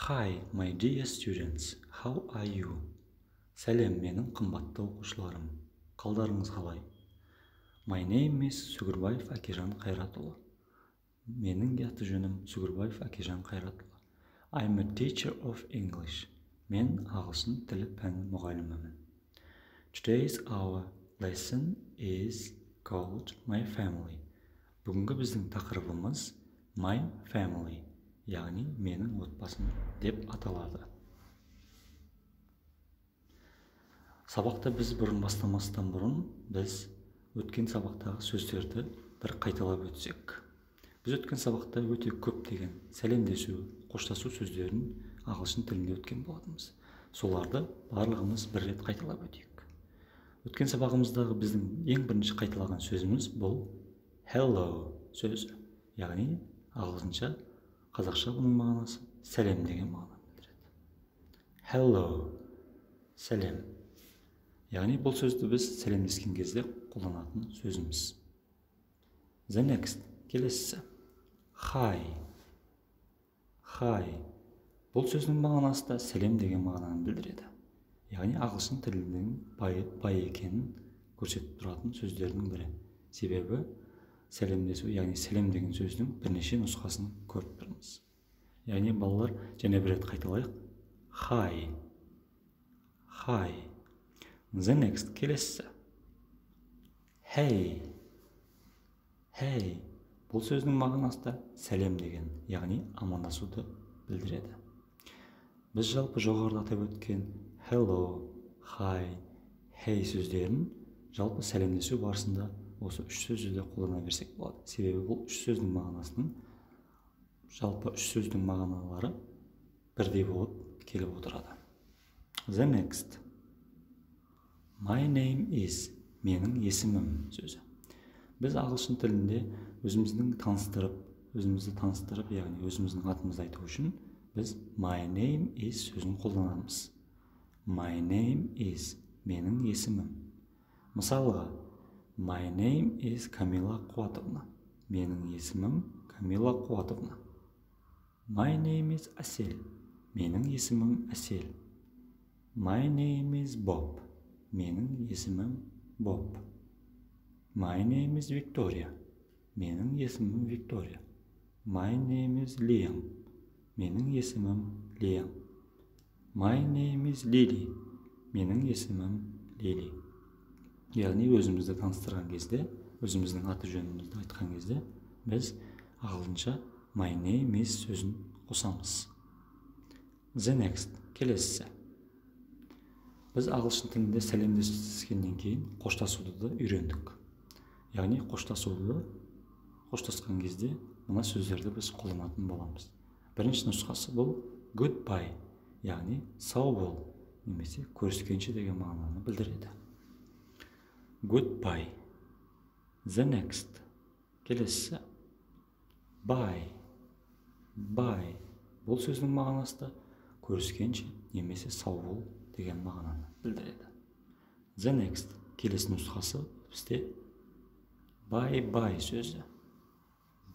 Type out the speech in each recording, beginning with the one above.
Hi, my dear students, how are you? Сәлем, менің қымбатты оқушыларым. Қалдарыңыз қалай? My name is Сүгірбаев Әкежан Қайратұлы. Менің аты жөнім Сүгірбаев Әкежан Қайратұлы. I'm a teacher of English. Мен ағылшын тілі пәні мұғалімімін. Today's our lesson is called My Family. Бүгінгі біздің тақырыбымыз My Family, яғни менің отбасым деп аталады. Сабақты біз бұрын бастамастан бұрын біз өткен сабақтағы сөздерді бір қайталап өтсек. Біз өткен сабақта өте көптеген сәлемдесу, қоштасу сөздерін ағылшын тілінде өткен болатынбыз. Соларды барлығымыз бір рет қайталап өтейік. Өткен сабағымыздағы біздің ең бірінші қайталаған сөзіміз бұл hello сөзі. Яғни ағылшынша, қазақша бұның мағынасы сәлем деген мағынаны білдіреді. Hello, сәлем. Яғни бұл сөзді біз сәлемдескен кезде қолданатын сөзіміз. The next, келесісі. Hi. Hi. Бұл сөздің мағынасы да сәлем деген мағынаны білдіреді. Яғни ағылшын тілінің бай екенін көрсетіп тұратын сөздердің бірі. Себебі сәлемдесу, яғни сәлем деген сөздің бірнеше нұсқасын көріп тұрмыз. Яғни балалар, және бір рет қайталайық. Hi. Hi. The next, келесісі. Hey. Hey. Бұл сөздің мағынасы да сәлем деген, яғни амандасуды білдіреді. Біз жалпы жоғарыда атап өткен hello, hi, hey сөздерін жалпы сәлемдесу барысында осы үш сөзді де қолдана берсек болады. Себебі бұл үш сөздің мағынасының жалпы үш сөздің мағыналары бірдей болып келіп отырады. The next. My name is. Менің есімім сөзі. Біз ағылшын тілінде өзімізді таныстырып, яғни өзіміздің атымызды айту үшін біз my name is сөзін қолданамыз. My name is. Менің есімім. Мысалға, my name is Камила Қуатовна. Менің есімім Камила Қуатовна. My name is Әсел. Менің есімім Әсел. My name is Bob. Менің есімім Bob. My name is Victoria. Менің есімім Victoria. My name is Liam. Менің есімім Liam. My name is Lily. Менің есімім Lily. Яғни өзімізді таныстырған кезде, өзіміздің аты жөнімізді айтқан кезде, біз ағылшынша my name is сөзін қосамыз. The next, келесісі. Біз ағылшын тілінде сәлемдескеннен кейін қоштасуды да үйрендік. Яғни қоштасқан кезде мына сөздерді біз қолданатын боламыз. Бірінші нұсқасы бұл goodbye, яғни сау бол, немесе көріскенше деген мағынаны білдіреді. Goodbye. The next. Келесі. Bye. Bye. Бұл сөздің мағынасы да көріскенше немесе сау бол деген мағынаны білдіреді. The next. Келесі нұсқасы бізде bye-bye сөзі.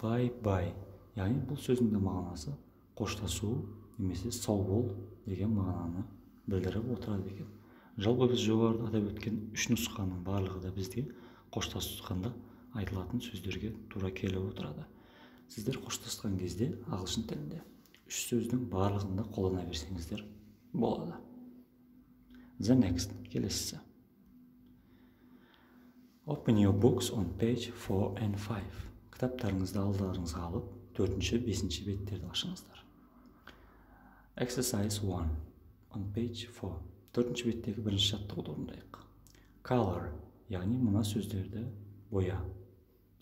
Bye-bye. Яғни бұл сөздің мағынасы қоштасу немесе сау бол деген мағынаны білдіріп отырады екен. Жалпы біз жоғарыда атап өткен үш нұсқаның барлығы да бізге қоштасқанда айтылатын сөздерге тура келіп отырады. Сіздер қоштасқан кезде ағылшын тілінде үш сөздің барлығында қолдана берсеңіздер болады. The next, келесісі. Open your books on page 4 and 5. Кітаптарыңызды алдарыңызға алып, 4-5 беттерді ашыңыздар. Exercise 1 on page 4. 4-ші беттегі бірінші жаттығуды орындайық. Color, яғни мына сөздерді боя.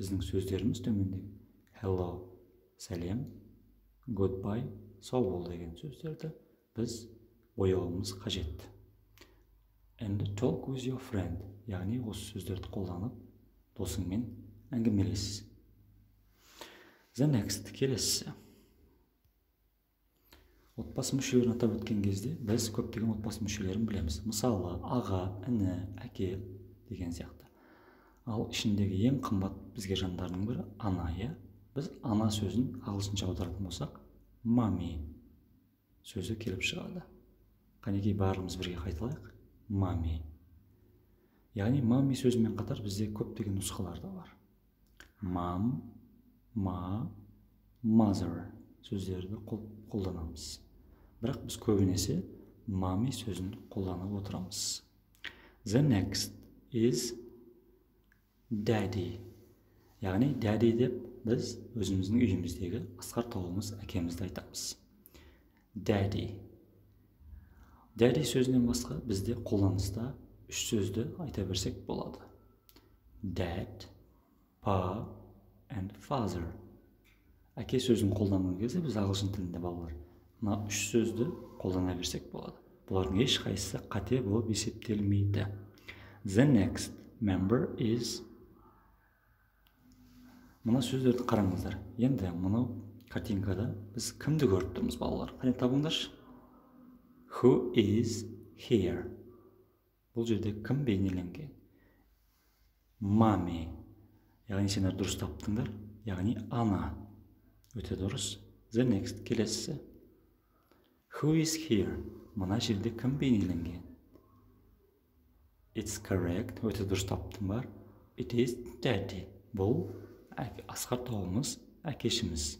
Біздің сөздеріміз төмендегі hello, сәлем, goodbye, сау бол деген сөздерді біз бояуымыз қажет. And talk with your friend, яғни осы сөздерді қолданып, досыңмен әңгімелес. The next, келесісі. Отбасы мүшелерін атап өткен кезде біз көптеген отбасы мүшелерін білеміз. Мысалы, аға, іні, әке деген сияқты. Ал ішіндегі ең қымбат бізге жандардың бірі ана, иә? Біз ана сөзін ағылшынша аударатын болсақ, mommy сөзі келіп шығады. Қанекей бәріміз бірге қайталайық. Mommy. Яғни mommy сөзімен қатар бізде көптеген нұсқалар да бар. Mom, ma, mother сөздерді қолданамыз. Бірақ біз көбінесе mommy сөзін қолданып отырамыз. The next is daddy. Яғни daddy деп біз өзіміздің үйіміздегі асқар тауымыз әкемізді айтамыз. Daddy. Daddy сөзінен басқа бізде қолданыста үш сөзді айта берсек болады. Dad, pa, and father. Әке сөзін қолданған кезде біз ағылшын тілінде балалар мына үш сөзді қолдана берсек болады. Бұлардың ешқайсысы қате болып есептелмейді. The next member is. Мына сөздерді қараңыздар. Енді мұны картинкада біз кімді көріп тұрмыз балалар? Қане табыңдаршы. Who is here? Бұл жерде кім бейнеленген? Mommy. Яғни сендер дұрыс таптыңдар. Яғни ана. Өте дұрыс. The next келесі. Who is here? Мына жерде кім бейнеленген? It's correct. Өте дұрыс таптың бар. It is daddy. Бұл асқар тауымыз, әкешіміз.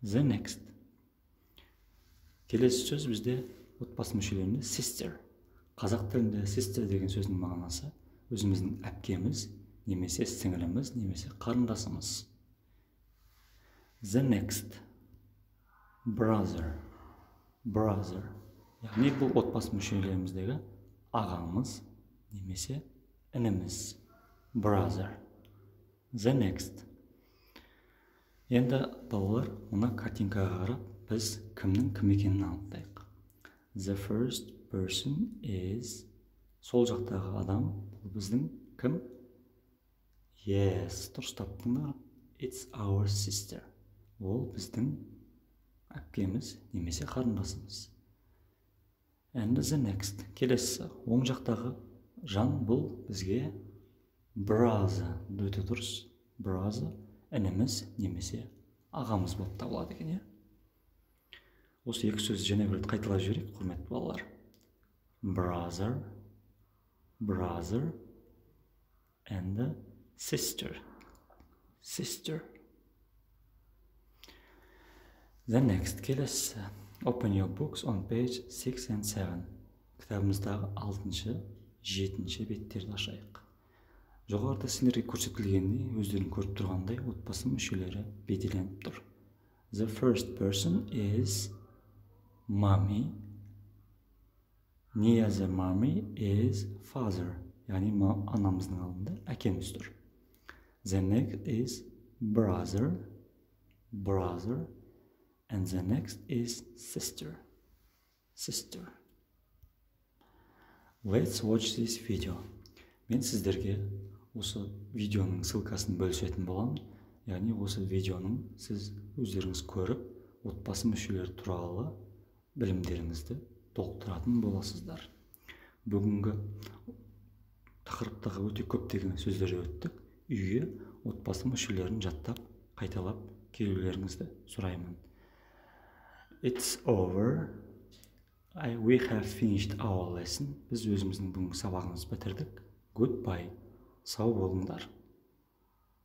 The next. Келесі сөз бізде отбасы мүшелерінде sister. Қазақ тілінде sister деген сөздің мағынасы өзіміздің әпкеміз, немесе сіңіліміз, немесе қарындасымыз. The next. Brother. Brother. Яғни бұл отбасы мүшелеріміздегі ағамыз, немесе ініміз. Brother. The next. Енді балалар, мұна картинкаға қарап, біз кімнің кім екенін анықтайық. The first person is. Сол жақтағы адам, бұл біздің кім? Yes, дұрыс таптыңдар. It's our sister. Ол біздің әпкеміз, немесе қарындасымыз. And the next. Келесі, оң жақтағы жан бұл бізге brother. Өте дұрыс. Brother, ініміз, немесе ағамыз болып табылады екен. Осы екі сөзді және бір рет қайталап жіберейік, құрметті балалар. Brother, brother, and the sister. Sister. The next. Келесі. Open your books on page 6 and 7. Кітабымыздағы 6-шы, 7-ші беттерді ашайық. Жоғарыда сендерге көрсетілгендей, өздерің көріп тұрғандай отбасы мүшелері бейнеленіп тұр. The first person is mommy. Near the mommy is father. Яғни анамыздың алдында әкеміз тұр. The next is brother. Brother. And the next is sister. Sister. Let's watch this video. Мен сіздерге осы видеоның ссылкасын бөлісетін боламын. Яғни осы видеоның сіз өздеріңіз көріп, отбасы мүшелері туралы білімдеріңізді толықтыратын боласыздар. Бүгінгі тақырыптағы өте көптеген сөздер өттік. Үйге отбасы мүшелерін жаттап, қайталап келулеріңізді сұраймын. It's over. We have finished our lesson. Біз өзіміздің бүгінгі сабағымызды бітірдік. Goodbye. Сау болыңдар.